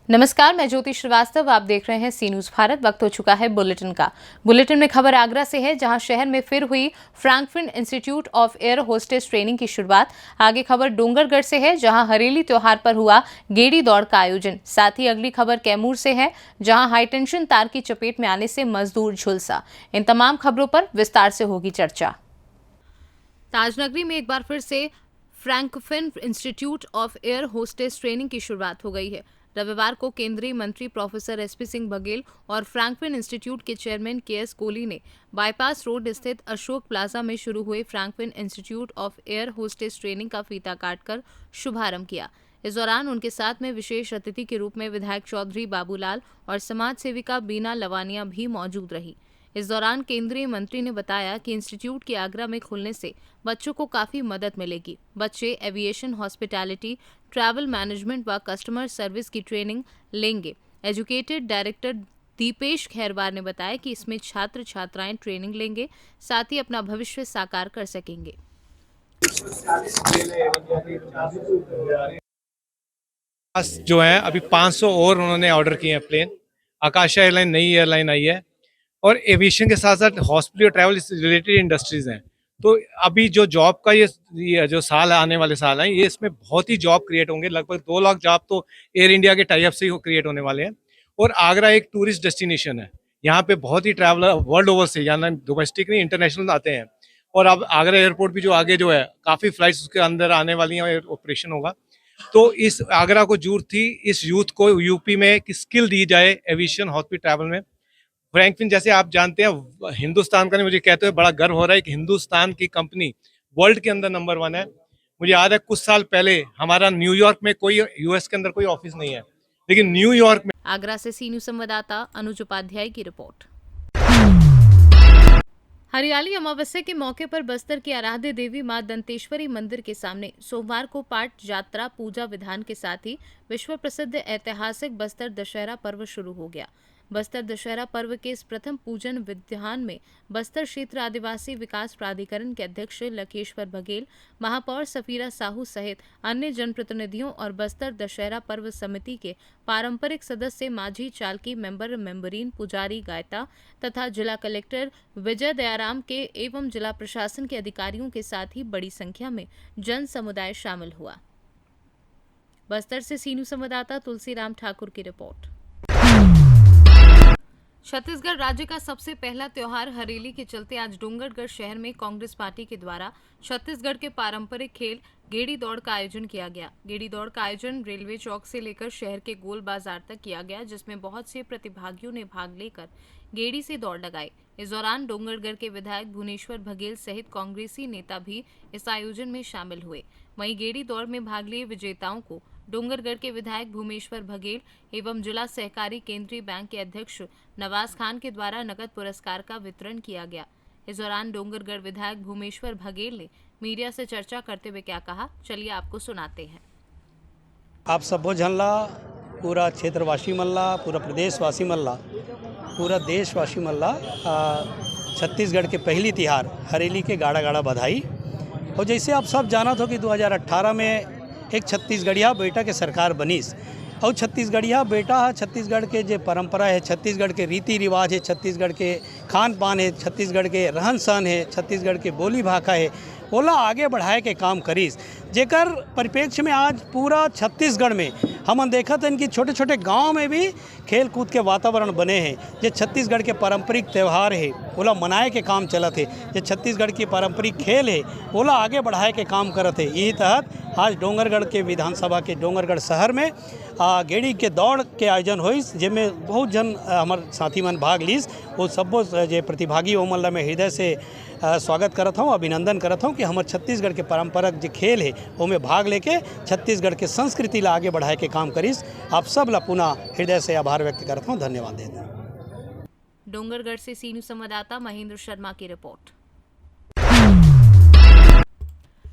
नमस्कार, मैं ज्योति श्रीवास्तव। आप देख रहे हैं सी न्यूज भारत। वक्त हो चुका है बुलेटिन का। बुलेटिन में खबर आगरा से है, जहां शहर में फिर हुई Frankfinn institute of air hostess training की शुरुआत। आगे खबर डोंगरगढ़ से है, जहां हरेली त्योहार पर हुआ गेड़ी दौड़ का आयोजन। साथ ही अगली खबर कैमूर से है, जहां हाईटेंशन तार की चपेट में आने से मजदूर झुलसा। इन तमाम खबरों पर विस्तार से होगी चर्चा। ताजनगरी में एक बार फिर से Frankfinn institute of air hostess training की शुरुआत हो गई है। रविवार को केंद्रीय मंत्री प्रोफेसर एसपी सिंह बघेल और फ्रैंकफिन इंस्टीट्यूट के चेयरमैन केएस कोहली ने बाईपास रोड स्थित अशोक प्लाजा में शुरू हुए Frankfinn institute of air hostess training का फीता काटकर शुभारंभ किया। इस दौरान उनके साथ में विशेष अतिथि के रूप में विधायक चौधरी बाबूलाल और समाज सेविका बीना लवानिया भी मौजूद रही। इस दौरान केंद्रीय मंत्री ने बताया कि इंस्टीट्यूट के आगरा में खुलने से बच्चों को काफी मदद मिलेगी। बच्चे एविएशन, हॉस्पिटैलिटी, ट्रैवल मैनेजमेंट व कस्टमर सर्विस की ट्रेनिंग लेंगे। एजुकेटेड डायरेक्टर दीपेश खैरवार ने बताया कि इसमें छात्र छात्राएं ट्रेनिंग लेंगे, साथ ही अपना भविष्य साकार कर सकेंगे। जो है अभी 500 और उन्होंने ऑर्डर किए हैं प्लेन। आकाशा एयरलाइन नई एयरलाइन आई है और एविएशन के साथ साथ हॉस्पिटल और ट्रैवल रिलेटेड इंडस्ट्रीज हैं। तो अभी जो जॉब का ये जो साल है, आने वाले साल हैं, ये इसमें बहुत ही जॉब क्रिएट होंगे। लगभग 2 लाख जॉब तो एयर इंडिया के टाई अप से ही क्रिएट होने वाले हैं। और आगरा एक टूरिस्ट डेस्टिनेशन है, यहाँ पे बहुत ही ट्रैवलर वर्ल्ड ओवर से, यानी डोमेस्टिक नहीं इंटरनेशनल आते हैं। और अब आगरा एयरपोर्ट भी जो आगे जो है काफ़ी फ्लाइट्स उसके अंदर आने वाली हैं, ऑपरेशन होगा। तो इस आगरा को जरूरत थी इस यूथ को यूपी में कि स्किल दी जाए एविएशन, हॉस्पिटल, ट्रैवल में। फ्रैंकफिन जैसे आप जानते हैं हिंदुस्तान का नहीं, मुझे कहते हुए बड़ा गर्व हो रहा है कि हिंदुस्तान की कंपनी वर्ल्ड के अंदर नंबर 1 है। मुझे याद है कुछ साल पहले हमारा न्यूयॉर्क में कोई, यूएस के अंदर कोई ऑफिस नहीं है, लेकिन न्यूयॉर्क में। आगरा से सी न्यूज संवाददाता अनुज उपाध्याय की रिपोर्ट। हरियाली अमावस्या के मौके पर बस्तर की आराध्य देवी मां दंतेश्वरी मंदिर के सामने सोमवार को पाठ, यात्रा, पूजा विधान के साथ ही विश्व प्रसिद्ध ऐतिहासिक बस्तर दशहरा पर्व शुरू हो गया। बस्तर दशहरा पर्व के इस प्रथम पूजन विधान में बस्तर क्षेत्र आदिवासी विकास प्राधिकरण के अध्यक्ष लकेश्वर बघेल, महापौर सफीरा साहू सहित अन्य जनप्रतिनिधियों और बस्तर दशहरा पर्व समिति के पारंपरिक सदस्य, माझी, चालकी, मेंबर, मेंबरीन, पुजारी, गायता तथा जिला कलेक्टर विजय दयाराम के एवं जिला प्रशासन के अधिकारियों के साथ ही बड़ी संख्या में जन समुदाय शामिल हुआ। बस्तर से सी न्यूज संवाददाता तुलसीराम ठाकुर की रिपोर्ट। छत्तीसगढ़ राज्य का सबसे पहला त्योहार हरेली के चलते आज डोंगरगढ़ शहर में कांग्रेस पार्टी के द्वारा छत्तीसगढ़ के पारंपरिक खेल गेड़ी दौड़ का आयोजन किया गया। गेड़ी दौड़ का आयोजन रेलवे चौक से लेकर शहर के गोल बाजार तक किया गया, जिसमें बहुत से प्रतिभागियों ने भाग लेकर गेड़ी से दौड़ लगाई। इस दौरान डोंगरगढ़ के विधायक भुवनेश्वर बघेल सहित कांग्रेसी नेता भी इस आयोजन में शामिल हुए। वहीं गेड़ी दौड़ में भाग लिए विजेताओं को डोंगरगढ़ के विधायक भुवनेश्वर बघेल एवं जिला सहकारी केंद्रीय बैंक के अध्यक्ष नवाज खान के द्वारा नकद पुरस्कार का वितरण किया गया। इस दौरान डोंगरगढ़ विधायक भुवनेश्वर बघेल ने मीडिया से चर्चा करते हुए क्या कहा, चलिए आपको सुनाते हैं। आप सबो झनला, पूरा क्षेत्रवासी मल्ला, पूरा प्रदेशवासी मल्ला, पूरा देशवासी मल्ला छत्तीसगढ़ के पहली तिहार हरेली के गाड़ा गाड़ा बधाई। और जैसे आप सब जानत हो कि 2018 में एक छत्तीसगढ़िया बेटा के सरकार बनीस, और छत्तीसगढ़िया बेटा है, छत्तीसगढ़ के जो परंपरा है, छत्तीसगढ़ के रीति रिवाज है, छत्तीसगढ़ के खान पान है, छत्तीसगढ़ के रहन सहन है, छत्तीसगढ़ के बोली भाषा है, ओला आगे बढ़ाए के काम करीस। जेकर परिप्रेक्ष्य में आज पूरा छत्तीसगढ़ में हमन देखत हन कि छोटे छोटे गांव में भी खेल कूद के वातावरण बने हैं। जो छत्तीसगढ़ के पारंपरिक त्यौहार है ओला मनाए के काम चलत है, जो छत्तीसगढ़ की पारंपरिक खेल है ओला आगे बढ़ाए के काम करत है। यही तहत आज डोंगरगढ़ के विधानसभा के डोंगरगढ़ शहर में गेड़ी के दौड़ के आयोजन होइस, जिसमें बहुत जन हमार साथी मन भाग लीस। वो सबो जो प्रतिभागी ओमन ला मैं हृदय से स्वागत करत हूँ, अभिनंदन करत हूँ कि हमारे छत्तीसगढ़ के पारंपरिक जो खेल है उनमें भाग लेके छत्तीसगढ़ के संस्कृति ला आगे बढ़ाए के काम करीस। आप सब ला पुनः हृदय से आभार व्यक्त करता हूँ, धन्यवाद देता हूँ। डोंगरगढ़ से सी न्यूज संवाददाता महेंद्र शर्मा की रिपोर्ट।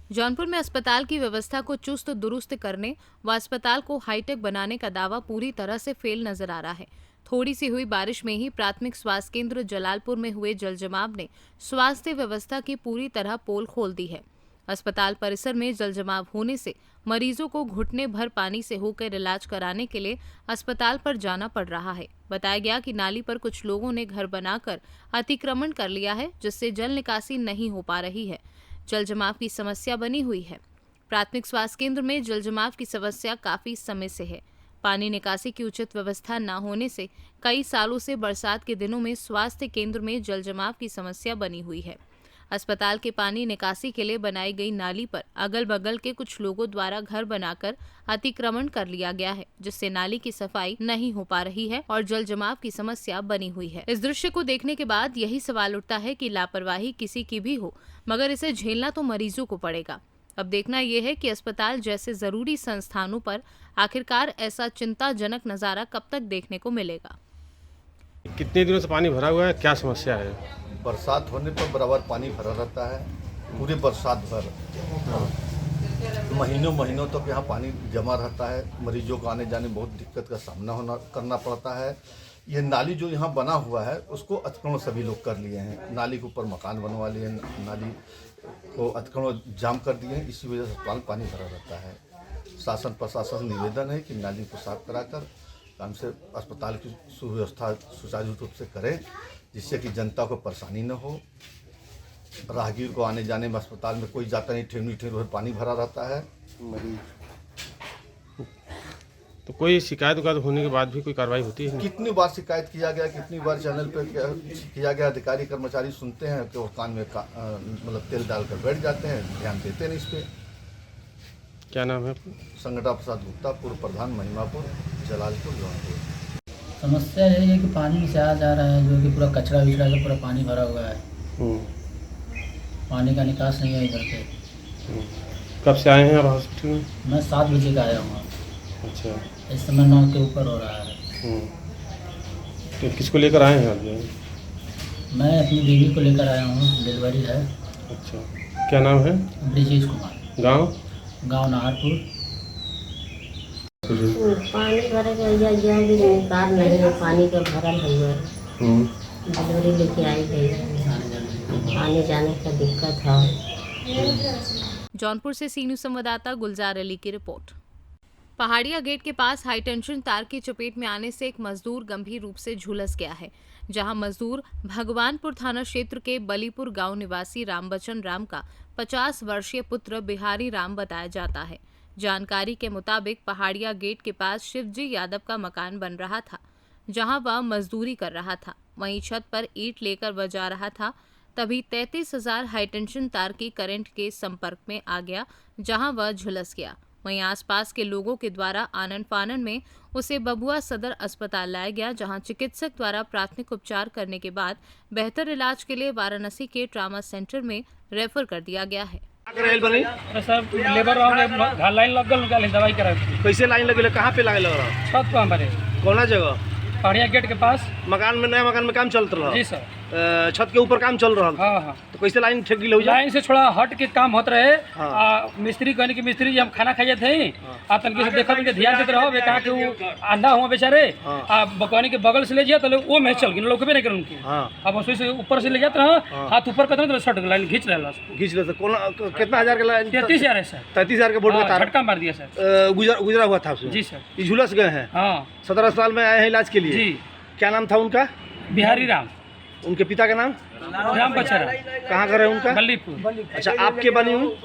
जौनपुर में अस्पताल की व्यवस्था को चुस्त दुरुस्त करने व अस्पताल को हाईटेक बनाने का दावा पूरी तरह से फेल नजर आ रहा है। थोड़ी सी हुई बारिश में ही प्राथमिक स्वास्थ्य केंद्र जलालपुर में हुए जलजमाव ने स्वास्थ्य व्यवस्था की पूरी तरह पोल खोल दी है। अस्पताल परिसर में जल जमाव होने से मरीजों को घुटने भर पानी से होकर इलाज कराने के लिए अस्पताल पर जाना पड़ रहा है। बताया गया कि नाली पर कुछ लोगों ने घर बनाकर अतिक्रमण कर लिया है, जिससे जल निकासी नहीं हो पा रही है। जल जमाव की समस्या बनी हुई है। प्राथमिक स्वास्थ्य केंद्र में जल जमाव की समस्या काफी समय से है। पानी निकासी की उचित व्यवस्था न होने से कई सालों से बरसात के दिनों में स्वास्थ्य केंद्र में जल जमाव की समस्या बनी हुई है। अस्पताल के पानी निकासी के लिए बनाई गई नाली पर अगल बगल के कुछ लोगों द्वारा घर बनाकर अतिक्रमण कर लिया गया है, जिससे नाली की सफाई नहीं हो पा रही है और जल जमाव की समस्या बनी हुई है। इस दृश्य को देखने के बाद यही सवाल उठता है कि लापरवाही किसी की भी हो, मगर इसे झेलना तो मरीजों को पड़ेगा। अब देखना यह है कि अस्पताल जैसे जरूरी संस्थानों पर आखिरकार ऐसा चिंताजनक नजारा कब तक देखने को मिलेगा। कितने दिनों से पानी भरा हुआ है, क्या समस्या है? बरसात होने पर बराबर पानी भरा रहता है, पूरे बरसात भर महीनों महीनों तक यहाँ पानी जमा रहता है। मरीजों को आने जाने बहुत दिक्कत का सामना करना पड़ता है। ये नाली जो यहाँ बना हुआ है उसको अतिक्रमण सभी लोग कर लिए हैं। नाली के ऊपर मकान बनवा लिए, नाली को अतिक्रमण जाम कर दिए हैं। इसी वजह से अस्पताल पानी भरा रहता है। शासन प्रशासन से निवेदन है कि नाली को साफ कराकर काम से अस्पताल की सुव्यवस्था सुचारू रूप से करें, जिससे कि जनता को परेशानी न हो। राहगीर को आने जाने में अस्पताल में कोई जाता नहीं, ठेर पानी भरा रहता है। मरीज तो कोई शिकायत होने के बाद भी कोई कार्रवाई होती है? कितनी बार शिकायत किया गया, कितनी बार चैनल पे किया गया। अधिकारी कर्मचारी सुनते हैं कि वो कान में मतलब तेल डालकर बैठ जाते हैं, ध्यान देते नहीं इस पर। क्या नाम है? संगठा प्रसाद गुप्ता, पूर्व प्रधान, महिमापुर, जलालपुर, जौनपुर। समस्या यही है कि पानी से आ जा रहा है, जो कि पूरा कचरा विचरा से पूरा पानी भरा हुआ है। पानी का निकास नहीं है इधर पे। कब से आए हैं आप हॉस्पिटल में? मैं 7 बजे का आया हूँ। अच्छा, इस समय 9 के ऊपर हो रहा है। तो किसको लेकर आए हैं आप? मैं अपनी बीवी को लेकर आया हूँ, डिलीवरी है। अच्छा, क्या नाम है? ब्रिजेश कुमार। गाँव नाहरपुर। पानी भरे गया भी निकाल नहीं है, पानी का भरल हुआ है। डिलीवरी लेके आई गई है, आने जाने का दिक्कत है। जौनपुर से सी न्यूज़ संवाददाता गुलजार अली की रिपोर्ट। पहाड़िया गेट के पास हाईटेंशन तार की चपेट में आने से एक मजदूर गंभीर रूप से झुलस गया है, जहां मजदूर भगवानपुर थाना क्षेत्र के बलीपुर गांव निवासी रामबचन राम का 50 वर्षीय पुत्र बिहारी राम बताया जाता है। जानकारी के मुताबिक पहाड़िया गेट के पास शिवजी यादव का मकान बन रहा था, जहां वह मजदूरी कर रहा था। वहीं छत पर ईंट लेकर वह जा रहा था, तभी 33,000 हाईटेंशन तार की करंट के संपर्क में आ गया, जहां वह झुलस गया। वहीं आसपास के लोगों के द्वारा आनन फानन में उसे बबुआ सदर अस्पताल लाया गया, जहां चिकित्सक द्वारा प्राथमिक उपचार करने के बाद बेहतर इलाज के लिए वाराणसी के ट्रामा सेंटर में रेफर कर दिया गया है। सर लेबर लाइन लग गल दवाई करा। कैसे लाइन लगे? कहाँ पे लाइन लग रहा? छत पर हमारे कौना जगह? पहाड़िया गेट के पास। मकान में, नया मकान में काम चल रहा? जी सर। छत के ऊपर काम चल रहा? हाँ हाँ। तो कैसे लाइन ठेक गई? लाइन से थोड़ा हट के काम होते रहे। हाँ। मिस्त्री कहने की मिस्त्री जी हम खाना खाए थे। आप तनके से देखा उनके ध्यान देते रहो, कहा कि वो अंधा हुआ बेचारे। बकवानी के बगल से ले जाए तो वो में चल गई, लोग भी नहीं कर उनकी। अब उसमें से ऊपर से ले जाते रहो, हाथ ऊपर करते तो शर्ट लाइन खींच रहा। कितना हजार का लाइन? 33,000 है सर। 33,000 के बोर्ड में झटका मार दिया सर। गुजरा हुआ था जी सर। झुलस गए हैं। हाँ, सदर अस्पताल में आए हैं इलाज के लिए। जी। क्या नाम था उनका? बिहारी राम। उनके पिता का नाम? राम बचरा। कहाँ का रहे उनका? बल्लीपुर। अच्छा, आपके बनी हुई?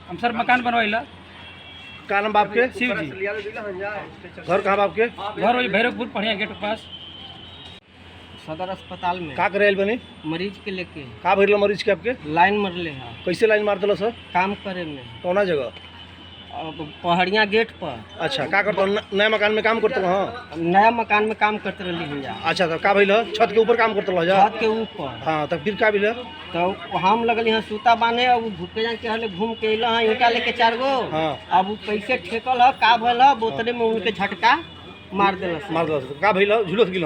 हम सर मकान बनवाइला। क्या नाम बाप के? शिव जी। घर कहाँ बाप के? घर वही भैरवपुर पहाड़िया गेट के पास। सदर अस्पताल में का करे बनी? मरीज के लेके। का भरल मरीज के आपके? लाइन मरले है। कैसे लाइन मार दिलो सर? काम करे में। कौना जगह? पहाड़िया गेट पर। अच्छा, का करते? नया मकान में काम करते हो? नया मकान में काम करते रही। अच्छा, तो का भइल? छत के ऊपर काम करते रह? छत के ऊपर। हाँ, तो फिर का भइल? तो हम लगल यहाँ सूता बांधे, अब भूखे जान के हले घूम के अल ईंटा लेके 4 गो। हाँ। अब वो कैसे ठेकल है, का भइल है, बोतले में उनके झटका मार दिल। का भइल? झुलस गिल?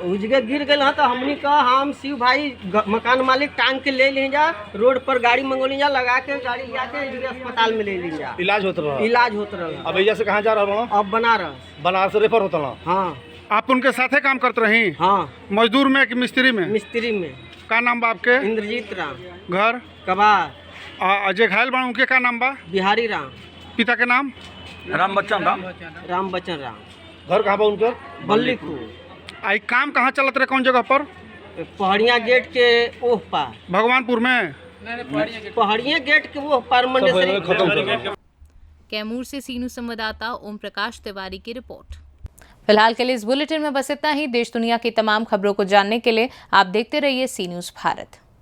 उजगे गिर गए हैं। तो हमनी का हम शिव भाई मकान मालिक टांग के ले ली जा, रोड पर गाड़ी मंगोली जा, लगा के गाड़ी जाके अस्पताल में ले ली जा। इलाज होता रहा? इलाज होता रहा। अब भैया से कहाँ जा रहा? अब बनारस। बनारस से रेफर होता रहा? हाँ। आप उनके साथे काम करते रही? हाँ। मजदूर में कि मिस्त्री में? मिस्त्री में। का नाम बाप के? इंद्रजीत राम। घर? कबार। अजय घायल बड़ा उनके का नाम बा? बिहारी राम, पिता के नाम? राम बच्चन राम। घर कहाँ बा उनकर? बल्लीपुर, आई काम कहाँ चलत रहे, कौन जगह पर? पहाड़िया गेट के ओह पार, भगवानपुर में? पहाड़िया गेट के ओह पार मंडेसरी। कैमूर से सीनू संवाददाता ओम प्रकाश तिवारी की रिपोर्ट। फिलहाल के लिए इस बुलेटिन में बस इतना ही। देश दुनिया की तमाम खबरों को जानने के लिए आप देखते रहिए सी न्यूज़ भारत।